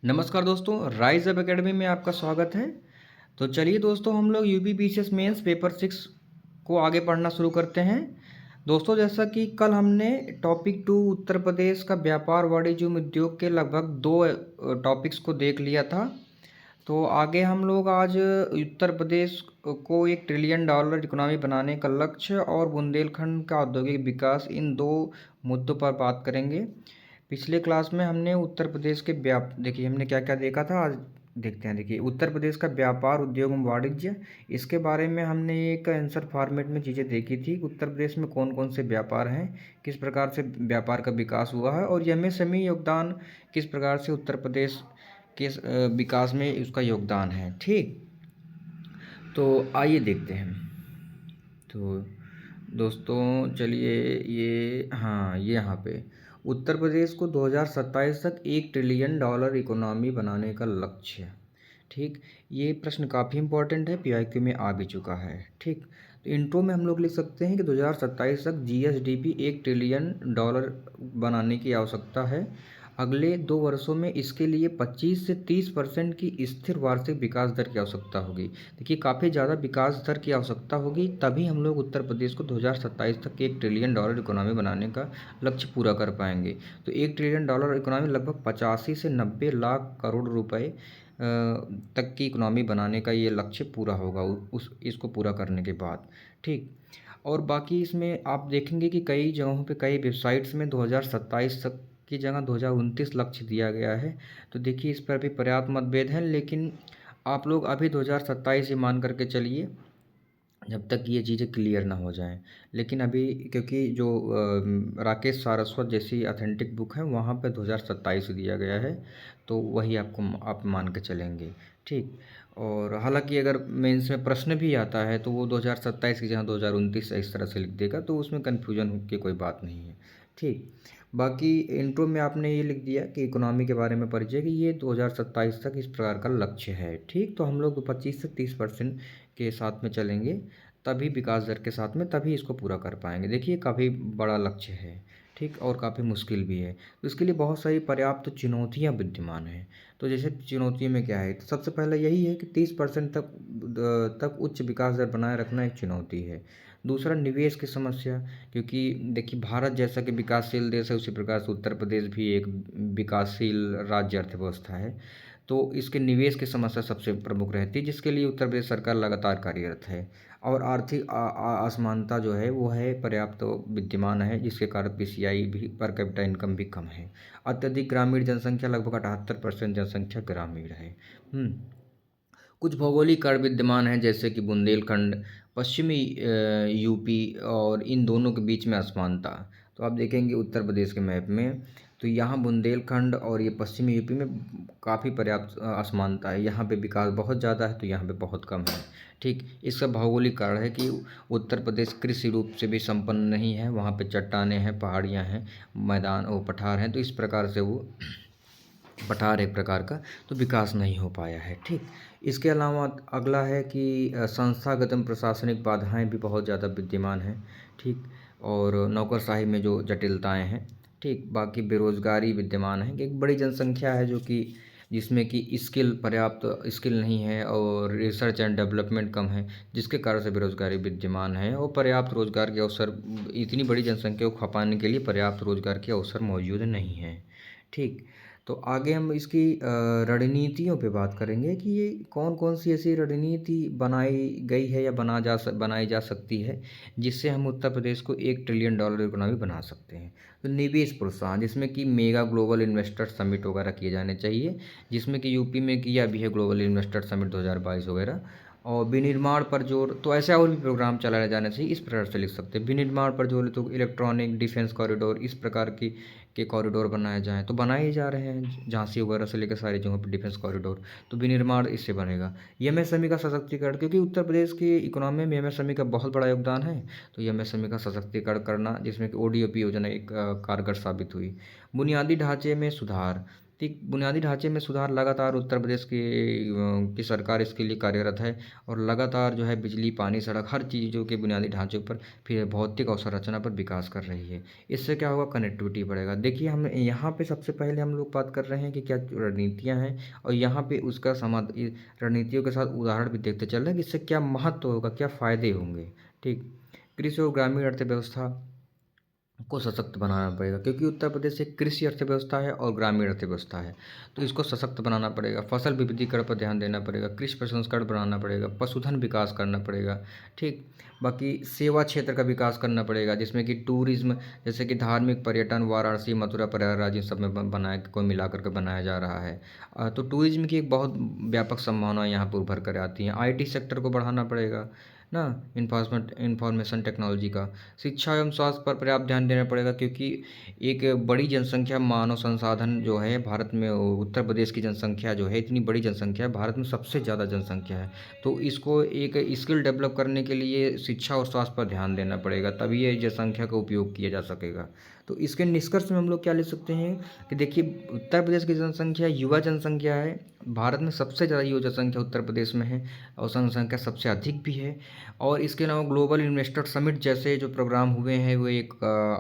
नमस्कार दोस्तों, rise up academy में आपका स्वागत है। तो चलिए दोस्तों, हम लोग यूपी पीसीएस मेंस पेपर 6 को आगे पढ़ना शुरू करते हैं। दोस्तों, जैसा कि कल हमने टॉपिक 2 उत्तर प्रदेश का व्यापार वाणिज्य उद्योग के लगभग 2 टॉपिक्स को देख लिया था। तो आगे हम लोग आज उत्तर प्रदेश को $1 ट्रिलियन इकोनॉमी बनाने का लक्ष्य और बुंदेलखंड का औद्योगिक विकास, इन 2 मुद्दों पर बात करेंगे। पिछले क्लास में हमने उत्तर प्रदेश के देखिए हमने क्या क्या देखा था, आज देखते हैं। देखिए, उत्तर प्रदेश का व्यापार उद्योग एवं वाणिज्य, इसके बारे में हमने एक आंसर फॉर्मेट में चीज़ें देखी थी। उत्तर प्रदेश में कौन कौन से व्यापार हैं, किस प्रकार से व्यापार का विकास हुआ है और एमएसएमई योगदान किस प्रकार से उत्तर प्रदेश के विकास में उसका योगदान है। ठीक, तो आइए देखते हैं। तो दोस्तों चलिए, ये यहाँ पे उत्तर प्रदेश को 2027 तक $1 ट्रिलियन इकोनॉमी बनाने का लक्ष्य। ठीक, ये प्रश्न काफ़ी इंपॉर्टेंट है, पीआईक्यू में आ भी चुका है। ठीक, तो इंट्रो में हम लोग लिख सकते हैं कि 2027 तक जीएसडीपी $1 ट्रिलियन बनाने की आवश्यकता है। अगले 2 वर्षों में इसके लिए 25 से 30% की स्थिर वार्षिक विकास दर की आवश्यकता होगी। देखिए, काफ़ी ज़्यादा विकास दर की आवश्यकता होगी, तभी हम लोग उत्तर प्रदेश को 2027 तक $1 ट्रिलियन इकोनॉमी बनाने का लक्ष्य पूरा कर पाएंगे। तो $1 ट्रिलियन इकोनॉमी लगभग 85 से 90 लाख करोड़ रुपए तक की इकोनॉमी बनाने का ये लक्ष्य पूरा होगा इसको पूरा करने के बाद। ठीक, और बाकी इसमें आप देखेंगे कि कई जगहों पे, कई वेबसाइट्स में 2027 तक की जगह 2029 लक्ष्य दिया गया है। तो देखिए, इस पर भी पर्याप्त मतभेद हैं, लेकिन आप लोग अभी 2027 ही मान करके चलिए, जब तक ये चीज़ें क्लियर ना हो जाएं। लेकिन अभी क्योंकि जो राकेश सारस्वत जैसी ऑथेंटिक बुक है, वहाँ पे 2027 दिया गया है, तो वही आप मान के चलेंगे। ठीक, और हालांकि अगर मेंस में प्रश्न भी आता है तो वो 2027 की जगह 2029 इस तरह से लिख देगा, तो उसमें कन्फ्यूजन की कोई बात नहीं है। ठीक, बाकी इंट्रो में आपने ये लिख दिया कि इकोनॉमी के बारे में परिचय, कि ये 2027 तक इस प्रकार का लक्ष्य है। ठीक, तो हम लोग 25 से 30% के साथ में चलेंगे, तभी विकास दर के साथ में, तभी इसको पूरा कर पाएंगे। देखिए, काफ़ी बड़ा लक्ष्य है। ठीक, और काफ़ी मुश्किल भी है, तो इसके लिए बहुत सारी पर्याप्त चुनौतियां विद्यमान हैं। तो जैसे चुनौतियों में क्या है, तो सबसे पहले यही है कि 30% तक उच्च विकास दर बनाए रखना एक चुनौती है। दूसरा, निवेश की समस्या, क्योंकि देखिए भारत जैसा कि विकासशील देश है, उसी प्रकार से उत्तर प्रदेश भी एक विकासशील राज्य अर्थव्यवस्था है। तो इसके निवेश की समस्या सबसे प्रमुख रहती है, जिसके लिए उत्तर प्रदेश सरकार लगातार कार्यरत है। और आर्थिक असमानता जो है वो है पर्याप्त विद्यमान है, जिसके कारण पीसीआई भी, पर कैपिटा इनकम भी कम है। अत्यधिक ग्रामीण जनसंख्या, लगभग 78% जनसंख्या ग्रामीण है। कुछ भौगोलिक कारण विद्यमान हैं, जैसे कि बुंदेलखंड, पश्चिमी यूपी, और इन दोनों के बीच में असमानता। तो आप देखेंगे उत्तर प्रदेश के मैप में, तो यहाँ बुंदेलखंड और ये पश्चिमी यूपी में काफ़ी पर्याप्त असमानता है। यहाँ पे विकास बहुत ज़्यादा है तो यहाँ पे बहुत कम है। ठीक, इसका भौगोलिक कारण है कि उत्तर प्रदेश कृषि रूप से भी संपन्न नहीं है। वहाँ पे चट्टानें हैं, पहाड़ियाँ हैं, मैदान और पठार हैं, तो इस प्रकार से वो पठार एक प्रकार का, तो विकास नहीं हो पाया है। ठीक, इसके अलावा अगला है कि संस्थागत एवं प्रशासनिक बाधाएं भी बहुत ज़्यादा विद्यमान हैं। ठीक, और नौकरशाही में जो जटिलताएं हैं। ठीक, बाकी बेरोजगारी विद्यमान है, एक बड़ी जनसंख्या है जो कि जिसमें कि पर्याप्त स्किल नहीं है और रिसर्च एंड डेवलपमेंट कम है, जिसके कारण से बेरोजगारी विद्यमान है। और पर्याप्त रोजगार के अवसर, इतनी बड़ी जनसंख्या को खपाने के लिए पर्याप्त रोजगार के अवसर मौजूद नहीं हैं। ठीक, तो आगे हम इसकी रणनीतियों पे बात करेंगे कि ये कौन कौन सी ऐसी रणनीति बनाई गई है या बनाई जा सकती है, जिससे हम उत्तर प्रदेश को $1 ट्रिलियन इकोनॉमी बना सकते हैं। तो निवेश प्रोत्साहन, जिसमें कि मेगा ग्लोबल इन्वेस्टर समिट वगैरह किए जाने चाहिए, जिसमें कि यूपी में किया भी है ग्लोबल इन्वेस्टर समिट 2022 वगैरह। और विनिर्माण पर जोर, तो ऐसे और भी प्रोग्राम चलाए जाने चाहिए, इस प्रकार से लिख सकते हैं। विनिर्माण पर जोर, तो इलेक्ट्रॉनिक डिफेंस कॉरिडोर, इस प्रकार की के कॉरिडोर बनाए जाएँ, तो बनाए ही जा रहे हैं, झांसी वगैरह से लेकर सारी जगहों पर डिफेंस कॉरिडोर, तो विनिर्माण इससे बनेगा। एमएसएमई का सशक्तिकरण, क्योंकि उत्तर प्रदेश की इकोनॉमी में एमएसएमई का बहुत बड़ा योगदान है, तो एमएसएमई का सशक्तिकरण करना, जिसमें कि ओडीओपी योजना एक कारगर साबित हुई। बुनियादी ढांचे में सुधार, ठीक, बुनियादी ढांचे में सुधार लगातार उत्तर प्रदेश की सरकार इसके लिए कार्यरत है और लगातार जो है बिजली, पानी, सड़क हर चीज़ों के बुनियादी ढांचे पर फिर भौतिक अवसंरचना पर विकास कर रही है। इससे क्या होगा, कनेक्टिविटी बढ़ेगा। देखिए हम यहाँ पे सबसे पहले हम लोग बात कर रहे हैं कि क्या रणनीतियाँ हैं और यहाँ पे उसका रणनीतियों के साथ उदाहरण भी देखते चल रहे हैं कि इससे क्या महत्व होगा, क्या फ़ायदे होंगे। ठीक, कृषि और ग्रामीण अर्थव्यवस्था को सशक्त बनाना पड़ेगा क्योंकि उत्तर प्रदेश एक कृषि अर्थव्यवस्था है और ग्रामीण अर्थव्यवस्था है, तो इसको सशक्त बनाना पड़ेगा। फसल विविधीकरण पर ध्यान देना पड़ेगा, कृषि प्रसंस्करण बनाना पड़ेगा, पशुधन विकास करना पड़ेगा। ठीक, बाकी सेवा क्षेत्र का विकास करना पड़ेगा जिसमें कि टूरिज्म, जैसे कि धार्मिक पर्यटन, वाराणसी, मथुरा, प्रयागराज, इन सब में बनाया को मिला करके बनाया जा रहा है। तो टूरिज्म की एक बहुत व्यापक संभावना यहाँ पर उभर कर आती हैं। IT सेक्टर को बढ़ाना पड़ेगा ना, इंफॉर्मेशन टेक्नोलॉजी का। शिक्षा एवं स्वास्थ्य पर पर्याप्त ध्यान देना पड़ेगा क्योंकि एक बड़ी जनसंख्या, मानव संसाधन जो है भारत में, उत्तर प्रदेश की जनसंख्या जो है इतनी बड़ी जनसंख्या है, भारत में सबसे ज़्यादा जनसंख्या है, तो इसको एक स्किल डेवलप करने के लिए शिक्षा और स्वास्थ्य पर ध्यान देना पड़ेगा, तभी ये जनसंख्या का उपयोग किया जा सकेगा। तो इसके निष्कर्ष में हम लोग क्या ले सकते हैं कि देखिए उत्तर प्रदेश की जनसंख्या युवा जनसंख्या है, भारत में सबसे ज़्यादा युवा जनसंख्या उत्तर प्रदेश में है और जनसंख्या सबसे अधिक भी है। और इसके अलावा ग्लोबल इन्वेस्टर समिट जैसे जो प्रोग्राम हुए हैं वो एक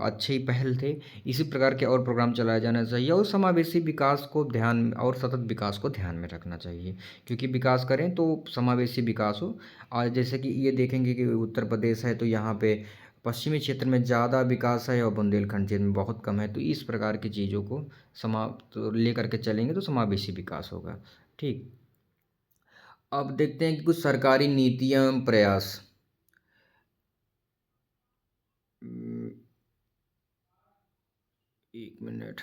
अच्छी पहल थे। इसी प्रकार के और प्रोग्राम चलाए जाना चाहिए और समावेशी विकास को ध्यान और सतत विकास को ध्यान में रखना चाहिए क्योंकि विकास करें तो समावेशी विकास हो। और जैसे कि ये देखेंगे कि उत्तर प्रदेश है तो यहाँ पे पश्चिमी क्षेत्र में ज़्यादा विकास है और बुंदेलखंड क्षेत्र में बहुत कम है, तो इस प्रकार की चीज़ों को समाप्त लेकर के चलेंगे तो समावेशी विकास होगा। ठीक, अब देखते हैं कि कुछ सरकारी नीतियाँ प्रयास। एक मिनट।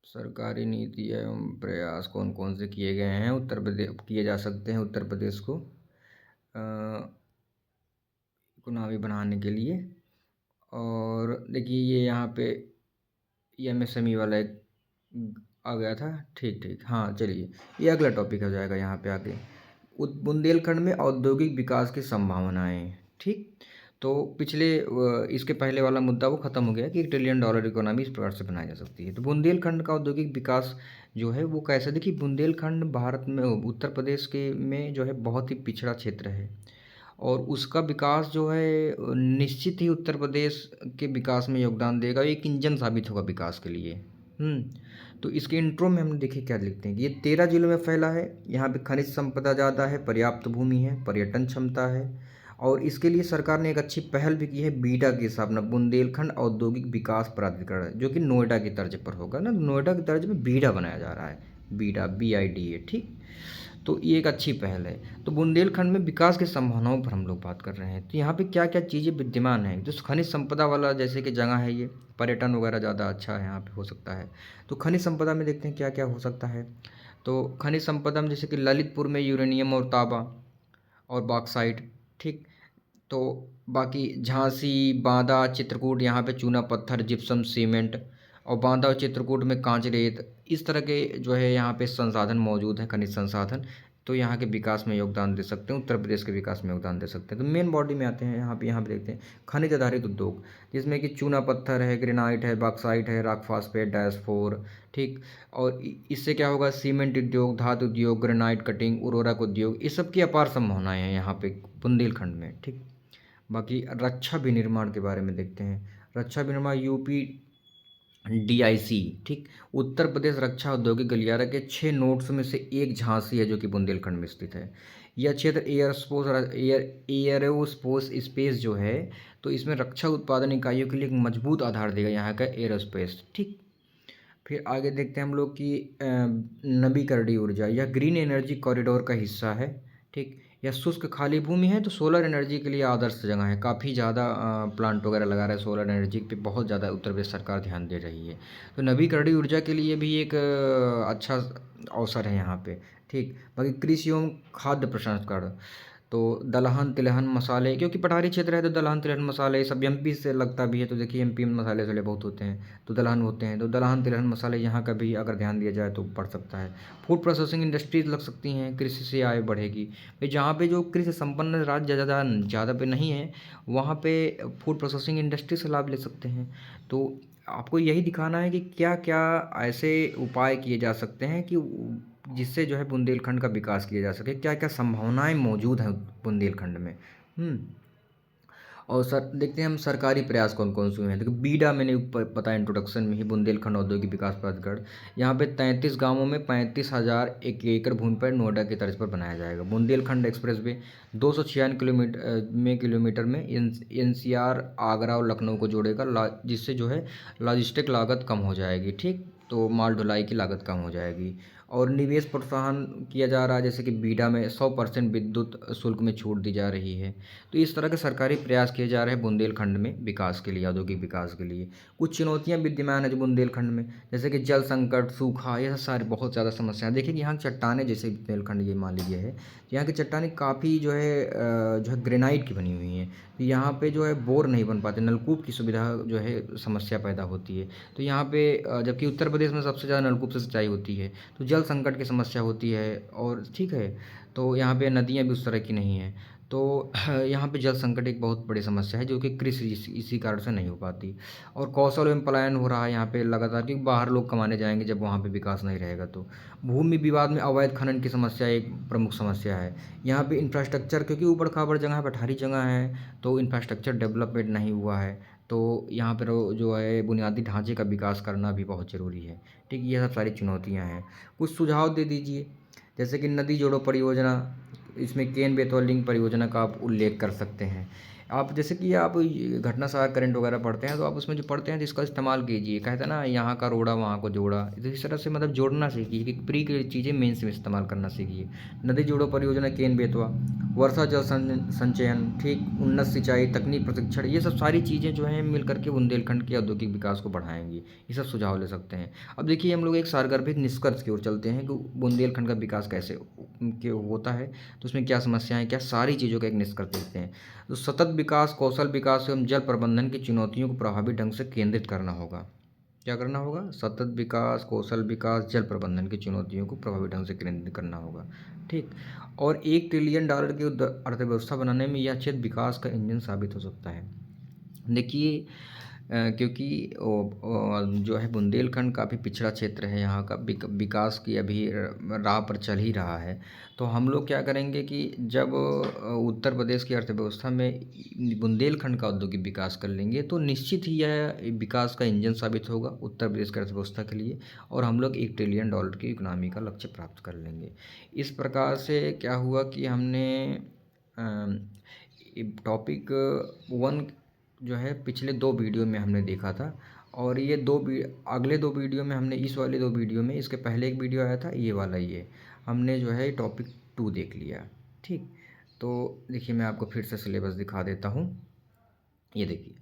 सरकारी नीति एवं प्रयास कौन कौन से किए गए हैं उत्तर प्रदेश, किए जा सकते हैं उत्तर प्रदेश को इकोनॉमी बनाने के लिए। और देखिए ये यहाँ पे MSME वाला एक आ गया था। ठीक ठीक, हाँ चलिए ये अगला टॉपिक हो जाएगा यहाँ पे आगे। बुंदेलखंड में औद्योगिक विकास की संभावनाएं। ठीक, तो इसके पहले वाला मुद्दा वो खत्म हो गया कि $1 ट्रिलियन इकोनॉमी इस प्रकार से बनाई जा सकती है। तो बुंदेलखंड का औद्योगिक विकास जो है वो कैसे, देखिए बुंदेलखंड भारत में उत्तर प्रदेश के में जो है बहुत ही पिछड़ा क्षेत्र है और उसका विकास जो है निश्चित ही उत्तर प्रदेश के विकास में योगदान देगा, एक इंजन साबित होगा विकास के लिए। तो इसके इंट्रो में हम देखिए क्या लिखते हैं कि ये 13 जिलों में फैला है, यहाँ पे खनिज संपदा ज़्यादा है, पर्याप्त भूमि है, पर्यटन क्षमता है और इसके लिए सरकार ने एक अच्छी पहल भी की है बीडा की स्थापना, बुंदेलखंड औद्योगिक विकास प्राधिकरण, जो कि नोएडा की तर्ज पर होगा ना, नोएडा की तर्ज पर बीडा बनाया जा रहा है, बीडा BIDA। ठीक, तो ये एक अच्छी पहल है। तो बुंदेलखंड में विकास की संभावनाओं पर हम लोग बात कर रहे हैं, तो यहाँ पे क्या क्या चीज़ें विद्यमान हैं। तो खनिज संपदा वाला जैसे कि जगह है, ये पर्यटन वगैरह ज़्यादा अच्छा है यहाँ पे हो सकता है। तो खनिज संपदा में देखते हैं क्या क्या हो सकता है। तो खनिज संपदा में जैसे कि ललितपुर में यूरेनियम और तांबा और बॉक्साइट। ठीक, तो बाकी झांसी, बांदा, चित्रकूट, यहाँ पे चूना पत्थर, जिप्सम, सीमेंट और बांदा और चित्रकूट में कांच रेत, इस तरह के जो है यहाँ पे संसाधन मौजूद हैं, खनिज संसाधन, तो यहाँ के विकास में योगदान दे सकते हैं, उत्तर प्रदेश के विकास में योगदान दे सकते हैं। तो मेन बॉडी में आते हैं यहाँ पे देखते हैं खनिज आधारित उद्योग, जिसमें कि चूना पत्थर है, ग्रेनाइट है, बॉक्साइट है, रॉक फास्फेट, डायस्फोर। ठीक, और इससे क्या होगा, सीमेंट उद्योग, धातु उद्योग, ग्रेनाइट कटिंग, उर्वरक उद्योग, इस सब की अपार संभावनाएं हैं यहाँ पे बुंदेलखंड में। ठीक, बाकी रक्षा विनिर्माण के बारे में देखते हैं। रक्षा विनिर्माण UPDIC। ठीक, उत्तर प्रदेश रक्षा औद्योगिक गलियारा के 6 नोड्स में से एक झांसी है जो कि बुंदेलखंड में स्थित है। यह क्षेत्र एयरोस्पेस स्पेस जो है, तो इसमें रक्षा उत्पादन इकाइयों के लिए एक मजबूत आधार देगा यहाँ का एयरोस्पेस। ठीक, फिर आगे देखते हैं हम लोग कि नवीकरणीय ऊर्जा, यह ग्रीन एनर्जी कॉरिडोर का हिस्सा है। ठीक, या शुष्क खाली भूमि है तो सोलर एनर्जी के लिए आदर्श जगह है, काफ़ी ज़्यादा प्लांट वगैरह लगा रहा है, सोलर एनर्जी पे बहुत ज़्यादा उत्तर प्रदेश सरकार ध्यान दे रही है। तो नवीकरणीय ऊर्जा के लिए भी एक अच्छा अवसर है यहाँ पे। ठीक, बाकी कृषि एवं खाद्य प्रसंस्करण, तो दलहन तिलहन मसाले, क्योंकि पठारी क्षेत्र है तो दलहन तिलहन मसाले सब MP से लगता भी है, तो देखिए MP में मसाले वसाले बहुत होते हैं तो दलहन होते हैं, तो दलहन तिलहन मसाले यहाँ का भी अगर ध्यान दिया जाए तो बढ़ सकता है। फूड प्रोसेसिंग इंडस्ट्रीज लग सकती हैं, कृषि से आय बढ़ेगी भाई, जहाँ पे जो कृषि संपन्न राज्य ज़्यादा पे नहीं है वहाँ पे फूड प्रोसेसिंग इंडस्ट्री से लाभ ले सकते हैं। तो आपको यही दिखाना है कि क्या क्या ऐसे उपाय किए जा सकते हैं कि जिससे जो है बुंदेलखंड का विकास किया जा सके, क्या क्या संभावनाएं मौजूद हैं बुंदेलखंड में। हम्म। और सर देखते हैं हम सरकारी प्रयास कौन कौन से हुए हैं। देखो बीडा मैंने ऊपर पता इंट्रोडक्शन में ही, बुंदेलखंड औद्योगिक विकास प्राधिकरण। यहाँ पे 33 गांवों में 35,000 एकड़ भूमि पर नोएडा की तर्ज पर बनाया जाएगा। बुंदेलखंड एक्सप्रेस वे 296 किलोमीटर में एनसीआर आगरा और लखनऊ को जोड़ेगा, जिससे जो है लॉजिस्टिक लागत कम हो जाएगी। ठीक, तो माल ढुलाई की लागत कम हो जाएगी। और निवेश प्रोत्साहन किया जा रहा है, जैसे कि बीडा में 100% विद्युत शुल्क में छूट दी जा रही है। तो इस तरह के सरकारी प्रयास किए जा रहे हैं बुंदेलखंड में विकास के लिए, औद्योगिक विकास के लिए। कुछ चुनौतियां विद्यमान है जो बुंदेलखंड में, जैसे कि जल संकट, सूखा, यह सारी बहुत ज़्यादा समस्याएं। देखिए कि यहाँ की चट्टानें, जैसे बुंदेलखंड ये मान लीजिए है, यहाँ की चट्टानें काफ़ी जो है ग्रेनाइट की बनी हुई हैं। तो यहाँ पे जो है बोर नहीं बन पाते, नलकूप की सुविधा जो है समस्या पैदा होती है। तो यहाँ पे जबकि उत्तर प्रदेश में सबसे ज़्यादा नलकूप से सिंचाई होती है, तो जल संकट की समस्या होती है। और ठीक है, तो यहाँ पे नदियाँ भी उस तरह की नहीं हैं। तो यहाँ पे जल संकट एक बहुत बड़ी समस्या है, जो कि कृषि इसी कारण से नहीं हो पाती। और कौशल एवं पलायन हो रहा है यहाँ पे लगातार, क्योंकि बाहर लोग कमाने जाएंगे जब वहाँ पे विकास नहीं रहेगा। तो भूमि विवाद में अवैध खनन की समस्या एक प्रमुख समस्या है। यहाँ पे इंफ्रास्ट्रक्चर, क्योंकि ऊबड़ खाबड़ जगह है, पठारी जगह है, तो इंफ्रास्ट्रक्चर डेवलपमेंट नहीं हुआ है। तो यहाँ पर जो है बुनियादी ढांचे का विकास करना भी बहुत ज़रूरी है। ठीक, ये सब सारी चुनौतियाँ हैं। कुछ सुझाव दे दीजिए, जैसे कि नदी जोड़ो परियोजना, इसमें केन बेतवा लिंक परियोजना का आप उल्लेख कर सकते हैं। आप जैसे कि आप ये घटना सहायक करंट वगैरह पढ़ते हैं, तो आप उसमें जो पढ़ते हैं तो इसका इस्तेमाल कीजिए। कहते हैं ना, यहाँ का रोड़ा वहाँ को जोड़ा, तो इस तरह से मतलब जोड़ना सीखिए कि प्री की चीज़ें मेंस में इस्तेमाल करना सीखिए। नदी जोड़ो परियोजना केन बेतवा, वर्षा जल संचयन, ठीक, उन्नत सिंचाई तकनीक प्रशिक्षण, ये सब सारी चीज़ें जो हैं मिल करके बुंदेलखंड के औद्योगिक विकास को बढ़ाएंगी। ये सब सुझाव ले सकते हैं। अब देखिए हम लोग एक सारगर्भित निष्कर्ष की ओर चलते हैं कि बुंदेलखंड का विकास कैसे होता है, तो उसमें क्या समस्याएं, क्या सारी चीज़ों का एक निष्कर्ष देखते हैं। तो सतत विकास, कौशल विकास एवं जल प्रबंधन की चुनौतियों को प्रभावी ढंग से केंद्रित करना होगा। क्या करना होगा? सतत विकास, कौशल विकास, जल प्रबंधन की चुनौतियों को प्रभावी ढंग से केंद्रित करना होगा। ठीक, और $1 ट्रिलियन की अर्थव्यवस्था बनाने में यह क्षेत्र विकास का इंजन साबित हो सकता है। देखिए क्योंकि जो है बुंदेलखंड काफ़ी पिछड़ा क्षेत्र है, यहाँ का विकास की अभी राह पर चल ही रहा है। तो हम लोग क्या करेंगे कि जब उत्तर प्रदेश की अर्थव्यवस्था में बुंदेलखंड का औद्योगिक विकास कर लेंगे, तो निश्चित ही यह विकास का इंजन साबित होगा उत्तर प्रदेश की अर्थव्यवस्था के लिए, और हम लोग $1 ट्रिलियन की इकोनॉमी का लक्ष्य प्राप्त कर लेंगे। इस प्रकार से क्या हुआ कि हमने टॉपिक 1 जो है पिछले 2 वीडियो में हमने देखा था, और ये अगले 2 वीडियो में हमने, इस वाले 2 वीडियो में, इसके पहले एक वीडियो आया था ये वाला, ये हमने जो है टॉपिक 2 देख लिया। ठीक, तो देखिए मैं आपको फिर से सिलेबस दिखा देता हूँ। ये देखिए,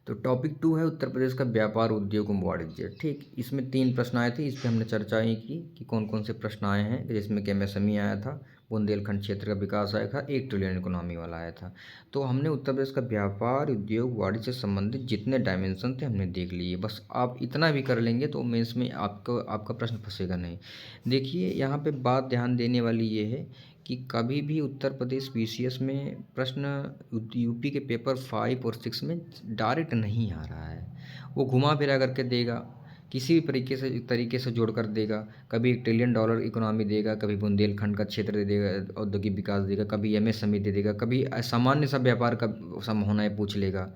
तो टॉपिक 2 है उत्तर प्रदेश का व्यापार, उद्योग एवं वाणिज्य। ठीक, इसमें 3 प्रश्न आए थे, इस पर हमने चर्चा ही की कि कौन कौन से प्रश्न आए हैं, जिसमें कि एमएसएमई आया था, बुंदेलखंड क्षेत्र का विकास आया था, 1 ट्रिलियन इकोनॉमी वाला आया था। तो हमने उत्तर प्रदेश का व्यापार, उद्योग, वाणिज्य से संबंधित जितने डायमेंशन थे हमने देख लिए। बस आप इतना भी कर लेंगे तो मेंस में आपका प्रश्न फंसेगा नहीं। देखिए यहाँ पे बात ध्यान देने वाली ये है कि कभी भी उत्तर प्रदेश बीसीएस में प्रश्न यूपी के पेपर 5 और 6 में डायरेक्ट नहीं आ रहा है, वो घुमा फिरा करके देगा, किसी भी तरीके से जोड़ कर देगा। कभी $1 ट्रिलियन इकोनॉमी देगा, कभी बुंदेलखंड का क्षेत्र दे देगा, औद्योगिक विकास देगा, कभी एमएसएमई दे देगा, कभी सामान्य सा व्यापार का संभावनाएं पूछ लेगा।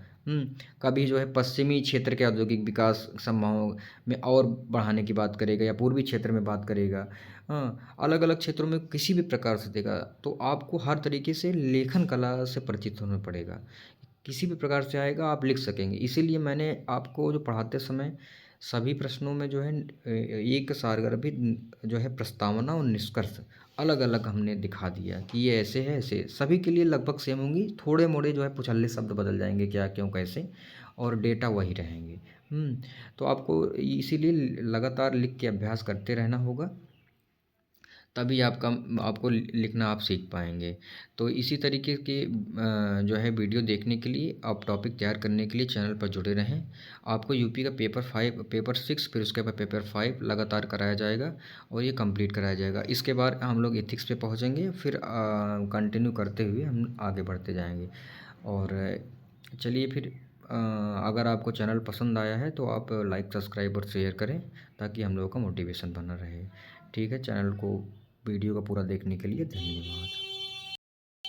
कभी जो है पश्चिमी क्षेत्र के औद्योगिक विकास संभावनाओं में और बढ़ाने की बात करेगा, या पूर्वी क्षेत्र में बात करेगा। हाँ, अलग अलग क्षेत्रों में किसी भी प्रकार से देगा। तो आपको हर तरीके से लेखन कला से परिचित होना पड़ेगा, किसी भी प्रकार से आएगा आप लिख सकेंगे। इसीलिए मैंने आपको जो पढ़ाते समय सभी प्रश्नों में जो है एक सारगर्भित जो है प्रस्तावना और निष्कर्ष अलग अलग हमने दिखा दिया कि ये ऐसे है, ऐसे सभी के लिए लगभग सेम होंगी, थोड़े मोड़े जो है पुछल्ले शब्द बदल जाएंगे, क्या क्यों कैसे, और डेटा वही रहेंगे। तो आपको इसीलिए लगातार लिख के अभ्यास करते रहना होगा, तभी आपको लिखना आप सीख पाएंगे। तो इसी तरीके के जो है वीडियो देखने के लिए, आप टॉपिक तैयार करने के लिए चैनल पर जुड़े रहें। आपको यूपी का पेपर 6 फिर उसके बाद पेपर 5 लगातार कराया जाएगा, और ये कंप्लीट कराया जाएगा। इसके बाद हम लोग एथिक्स पे पहुंचेंगे, फिर कंटिन्यू करते हुए हम आगे बढ़ते जाएंगे। और चलिए फिर अगर आपको चैनल पसंद आया है तो आप लाइक, सब्सक्राइब और शेयर करें ताकि हम लोगों का मोटिवेशन बना रहे। ठीक है, चैनल को वीडियो को पूरा देखने के लिए धन्यवाद।